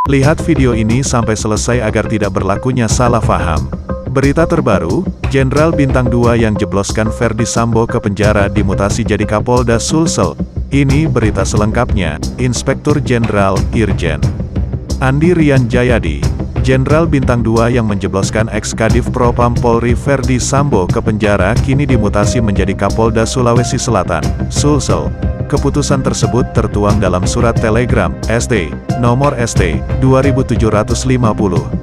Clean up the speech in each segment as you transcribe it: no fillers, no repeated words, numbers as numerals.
Lihat video ini sampai selesai agar tidak berlakunya salah paham. Berita terbaru, Jenderal Bintang 2 yang jebloskan Ferdy Sambo ke penjara dimutasi jadi Kapolda Sulsel. Ini berita selengkapnya, Inspektur Jenderal, Irjen Andi Rian Jayadi, Jenderal Bintang 2 yang menjebloskan ex-Kadif Propam Polri Ferdy Sambo ke penjara kini dimutasi menjadi Kapolda Sulawesi Selatan, Sulsel. Keputusan tersebut tertuang dalam surat telegram, ST, nomor ST, 2750,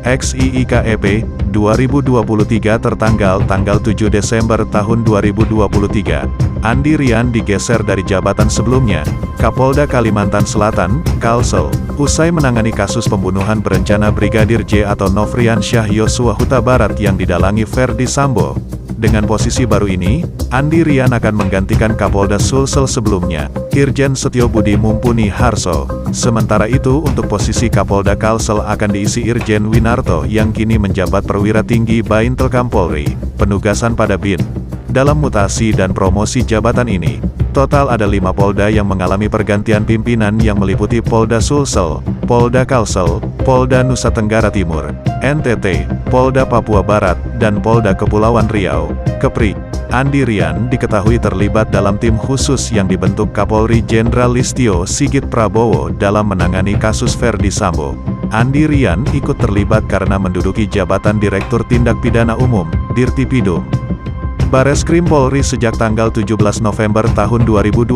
XIIKEP, 2023 tertanggal tanggal 7 Desember tahun 2023. Andi Rian digeser dari jabatan sebelumnya, Kapolda Kalimantan Selatan, Kalsel, usai menangani kasus pembunuhan berencana Brigadir J atau Nofrian Syah Yosua Huta Barat yang didalangi Ferdy Sambo. Dengan posisi baru ini, Andi Rian akan menggantikan Kapolda Sulsel sebelumnya, Irjen Setio Budi Mumpuni Harso. Sementara itu untuk posisi Kapolda Kalsel akan diisi Irjen Winarto yang kini menjabat perwira tinggi Baintelkam Polri, penugasan pada BIN. Dalam mutasi dan promosi jabatan ini, total ada 5 Polda yang mengalami pergantian pimpinan yang meliputi Polda Sulsel, Polda Kalsel, Polda Nusa Tenggara Timur, NTT, Polda Papua Barat, dan Polda Kepulauan Riau, Kepri. Andi Rian diketahui terlibat dalam tim khusus yang dibentuk Kapolri Jenderal Listio Sigit Prabowo dalam menangani kasus Ferdy Sambo. Andi Rian ikut terlibat karena menduduki jabatan Direktur Tindak Pidana Umum, Dirtipidum Bareskrim Polri sejak tanggal 17 November tahun 2020.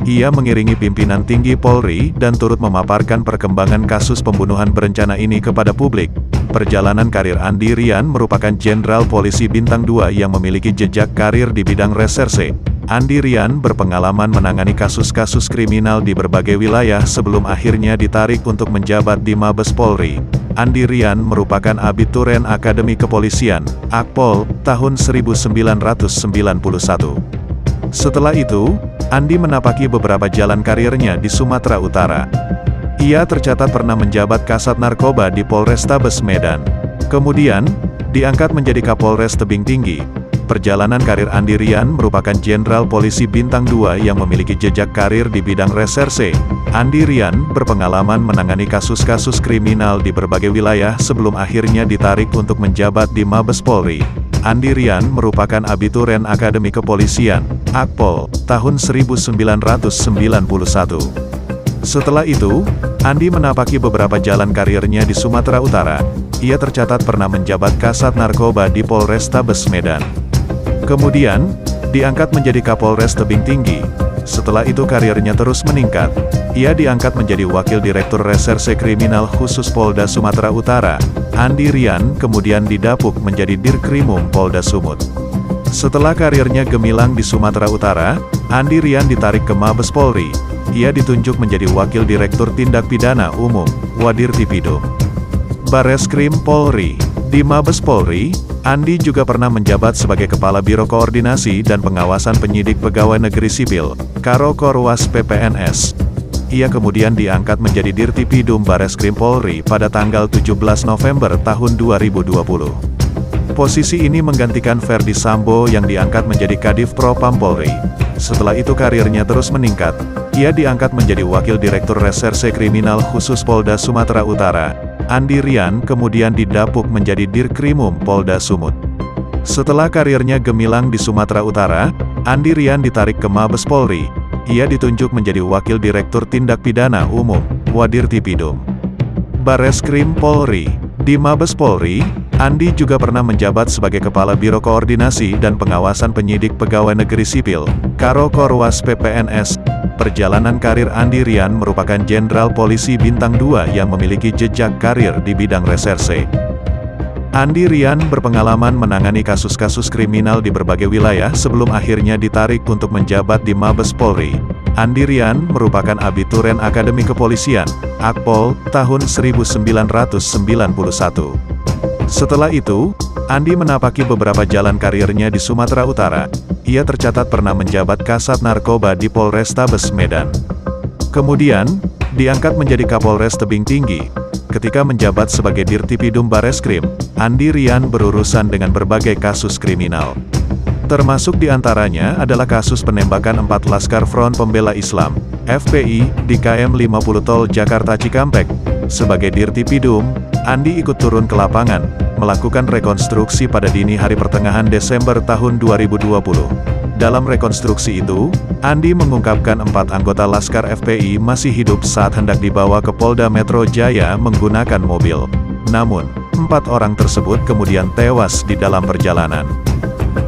Ia mengiringi pimpinan tinggi Polri dan turut memaparkan perkembangan kasus pembunuhan berencana ini kepada publik. Perjalanan karir Andi Rian merupakan Jenderal Polisi Bintang 2 yang memiliki jejak karir di bidang reserse. Andi Rian berpengalaman menangani kasus-kasus kriminal di berbagai wilayah sebelum akhirnya ditarik untuk menjabat di Mabes Polri. Andi Rian merupakan abituren Akademi Kepolisian, Akpol, tahun 1991. Setelah itu, Andi menapaki beberapa jalan karirnya di Sumatera Utara. Ia tercatat pernah menjabat Kasat Narkoba di Polrestabes Medan. Kemudian, diangkat menjadi Kapolres Tebing Tinggi. Perjalanan karir Andi Rian merupakan Jenderal Polisi Bintang 2 yang memiliki jejak karir di bidang reserse. Andi Rian berpengalaman menangani kasus-kasus kriminal di berbagai wilayah sebelum akhirnya ditarik untuk menjabat di Mabes Polri. Andi Rian merupakan abituren Akademi Kepolisian, Akpol, tahun 1991. Setelah itu, Andi menapaki beberapa jalan karirnya di Sumatera Utara. Ia tercatat pernah menjabat Kasat Narkoba di Polrestabes Medan. Kemudian, diangkat menjadi Kapolres Tebing Tinggi. Setelah itu karirnya terus meningkat. Ia diangkat menjadi Wakil Direktur Reserse Kriminal Khusus Polda Sumatera Utara. Andi Rian kemudian didapuk menjadi Dirkrimum Polda Sumut. Setelah karirnya gemilang di Sumatera Utara, Andi Rian ditarik ke Mabes Polri. Ia ditunjuk menjadi Wakil Direktur Tindak Pidana Umum, Wadirtipidum Bareskrim Polri. Di Mabes Polri, Andi juga pernah menjabat sebagai Kepala Biro Koordinasi dan Pengawasan Penyidik Pegawai Negeri Sipil, Karo Korwas PPNS. Ia kemudian diangkat menjadi Dirtipidum Bareskrim Polri pada tanggal 17 November tahun 2020. Posisi ini menggantikan Ferdy Sambo yang diangkat menjadi Kadif Propam Polri. Setelah itu karirnya terus meningkat. Ia diangkat menjadi Wakil Direktur Reserse Kriminal Khusus Polda Sumatera Utara. Andi Rian kemudian didapuk menjadi Dirkrimum Polda Sumut. Setelah karirnya gemilang di Sumatera Utara, Andi Rian ditarik ke Mabes Polri. Ia ditunjuk menjadi Wakil Direktur Tindak Pidana Umum, Wadirtipidum Bareskrim Polri. Di Mabes Polri, Andi juga pernah menjabat sebagai Kepala Biro Koordinasi dan Pengawasan Penyidik Pegawai Negeri Sipil, Karo Korwas PPNS. Perjalanan karir Andi Rian merupakan Jenderal Polisi Bintang 2 yang memiliki jejak karir di bidang reserse. Andi Rian berpengalaman menangani kasus-kasus kriminal di berbagai wilayah sebelum akhirnya ditarik untuk menjabat di Mabes Polri. Andi Rian merupakan abituren Akademi Kepolisian, Akpol, tahun 1991. Setelah itu, Andi menapaki beberapa jalan karirnya di Sumatera Utara. Ia tercatat pernah menjabat Kasat Narkoba di Polrestabes Medan. Kemudian, diangkat menjadi Kapolres Tebing Tinggi. Ketika menjabat sebagai Dirtipidum Bareskrim, Andi Rian berurusan dengan berbagai kasus kriminal. Termasuk diantaranya adalah kasus penembakan 4 Laskar Front Pembela Islam, FPI, di KM 50 Tol Jakarta Cikampek, Sebagai Dirtipidum, Andi ikut turun ke lapangan, melakukan rekonstruksi pada dini hari pertengahan Desember tahun 2020. Dalam rekonstruksi itu, Andi mengungkapkan 4 anggota Laskar FPI masih hidup saat hendak dibawa ke Polda Metro Jaya menggunakan mobil. Namun, 4 orang tersebut kemudian tewas di dalam perjalanan.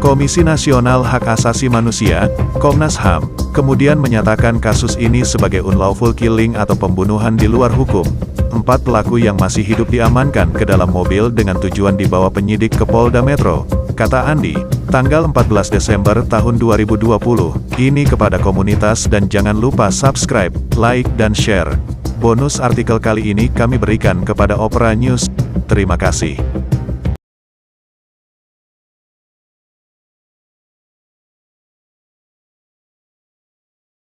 Komisi Nasional Hak Asasi Manusia, Komnas HAM, kemudian menyatakan kasus ini sebagai unlawful killing atau pembunuhan di luar hukum. 4 pelaku yang masih hidup diamankan ke dalam mobil dengan tujuan dibawa penyidik ke Polda Metro, kata Andi, tanggal 14 Desember tahun 2020, ini kepada komunitas dan jangan lupa subscribe, like dan share. Bonus artikel kali ini kami berikan kepada Opera News. Terima kasih.